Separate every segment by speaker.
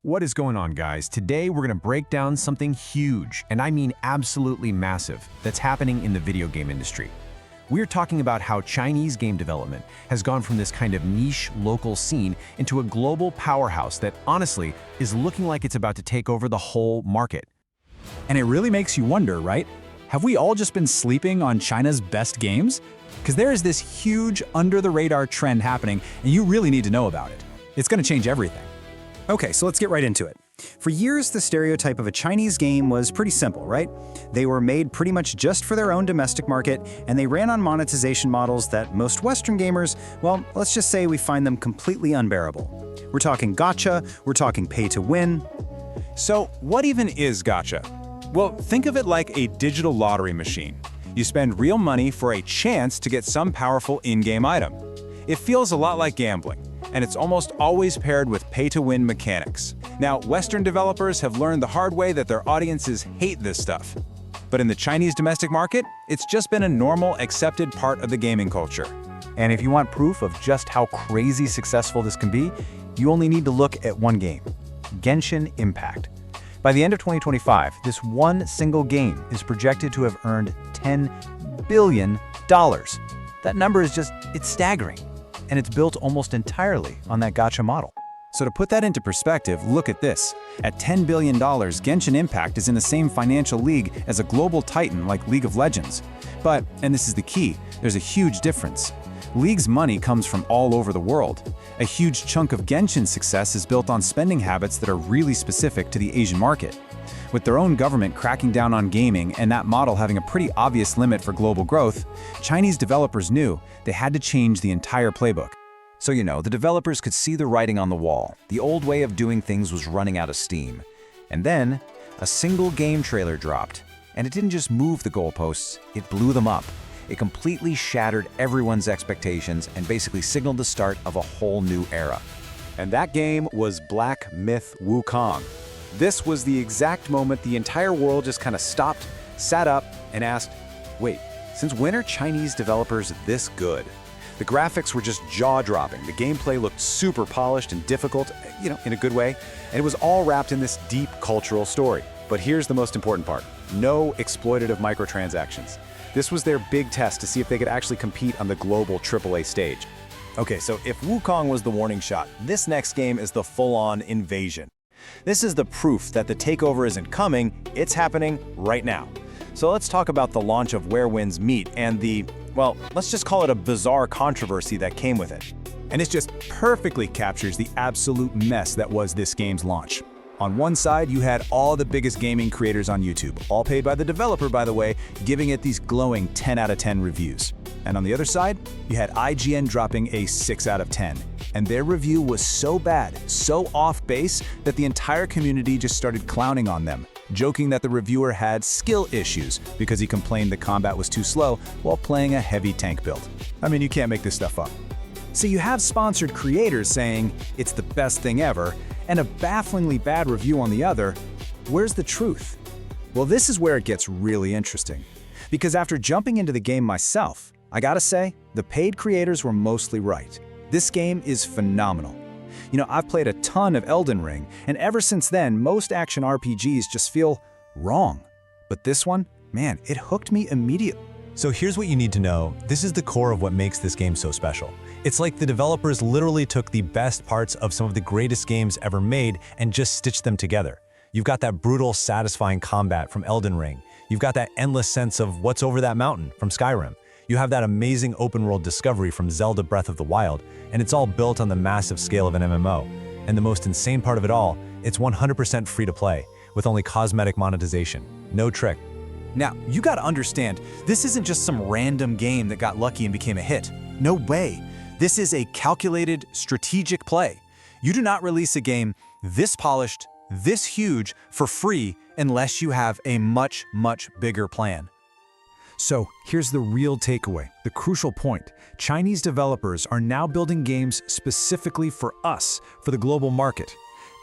Speaker 1: What is going on, guys? Today we're going to break down something huge, and I mean absolutely massive, that's happening in the video game industry. We're talking about how Chinese game development has gone from this kind of niche local scene into a global powerhouse that honestly is looking like it's about to take over the whole market.
Speaker 2: And it really makes you wonder, right? Have we all just been sleeping on China's best games? Because there is this huge under-the-radar trend happening, and you really need to know about it. It's going to change everything.
Speaker 3: Okay, so let's get right into it. For years, the stereotype of a Chinese game was pretty simple, right? They were made pretty much just for their own domestic market, and they ran on monetization models that most Western gamers, well, let's just say we find them completely unbearable. We're talking gacha, we're talking pay to win.
Speaker 4: So what even is gacha? Well, think of it like a digital lottery machine. You spend real money for a chance to get some powerful in-game item. It feels a lot like gambling, and it's almost always paired with pay-to-win mechanics. Now, Western developers have learned the hard way that their audiences hate this stuff. But in the Chinese domestic market, it's just been a normal, accepted part of the gaming culture.
Speaker 5: And if you want proof of just how crazy successful this can be, you only need to look at one game, Genshin Impact. By the end of 2025, this one single game is projected to have earned $10 billion. That number is it's staggering. And it's built almost entirely on that gacha model.
Speaker 4: So to put that into perspective, look at this. At $10 billion, Genshin Impact is in the same financial league as a global titan like League of Legends. But, and this is the key, there's a huge difference. League's money comes from all over the world. A huge chunk of Genshin's success is built on spending habits that are really specific to the Asian market. With their own government cracking down on gaming and that model having a pretty obvious limit for global growth, Chinese developers knew they had to change the entire playbook.
Speaker 6: So the developers could see the writing on the wall. The old way of doing things was running out of steam. And then, a single game trailer dropped. And it didn't just move the goalposts, it blew them up. It completely shattered everyone's expectations and basically signaled the start of a whole new era.
Speaker 4: And that game was Black Myth Wukong. This was the exact moment the entire world just kind of stopped, sat up, and asked, wait, since when are Chinese developers this good? The graphics were just jaw-dropping, the gameplay looked super polished and difficult, in a good way, and it was all wrapped in this deep cultural story. But here's the most important part. No exploitative microtransactions. This was their big test to see if they could actually compete on the global AAA stage.
Speaker 7: Okay, so if Wukong was the warning shot, this next game is the full-on invasion. This is the proof that the takeover isn't coming, it's happening right now. So let's talk about the launch of Where Winds Meet and let's just call it a bizarre controversy that came with it.
Speaker 2: And it just perfectly captures the absolute mess that was this game's launch. On one side, you had all the biggest gaming creators on YouTube, all paid by the developer, by the way, giving it these glowing 10 out of 10 reviews. And on the other side, you had IGN dropping a 6 out of 10. And their review was so bad, so off base, that the entire community just started clowning on them, joking that the reviewer had skill issues because he complained the combat was too slow while playing a heavy tank build. I mean, you can't make this stuff up. So you have sponsored creators saying it's the best thing ever, and a bafflingly bad review on the other. Where's the truth? Well, this is where it gets really interesting. Because after jumping into the game myself, I gotta say, the paid creators were mostly right. This game is phenomenal. I've played a ton of Elden Ring, and ever since then, most action RPGs just feel wrong. But this one, man, it hooked me immediately.
Speaker 8: So here's what you need to know. This is the core of what makes this game so special. It's like the developers literally took the best parts of some of the greatest games ever made and just stitched them together. You've got that brutal, satisfying combat from Elden Ring. You've got that endless sense of what's over that mountain from Skyrim. You have that amazing open-world discovery from Zelda Breath of the Wild, and it's all built on the massive scale of an MMO. And the most insane part of it all, it's 100% free to play, with only cosmetic monetization. No trick.
Speaker 2: Now, you gotta understand, this isn't just some random game that got lucky and became a hit. No way. This is a calculated, strategic play. You do not release a game this polished, this huge, for free unless you have a much, much bigger plan. So here's the real takeaway, the crucial point. Chinese developers are now building games specifically for us, for the global market.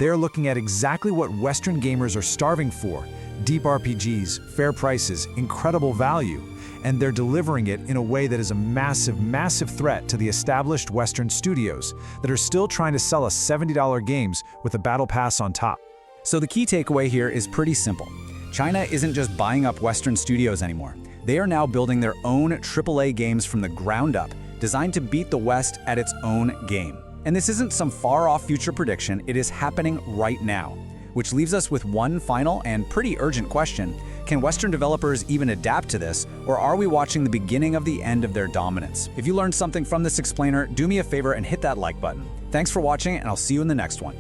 Speaker 1: They are looking at exactly what Western gamers are starving for: deep RPGs, fair prices, incredible value. And they're delivering it in a way that is a massive, massive threat to the established Western studios that are still trying to sell us $70 games with a battle pass on top.
Speaker 6: So the key takeaway here is pretty simple. China isn't just buying up Western studios anymore. They are now building their own AAA games from the ground up, designed to beat the West at its own game. And this isn't some far-off future prediction, it is happening right now. Which leaves us with one final and pretty urgent question. Can Western developers even adapt to this, or are we watching the beginning of the end of their dominance? If you learned something from this explainer, do me a favor and hit that like button. Thanks for watching, and I'll see you in the next one.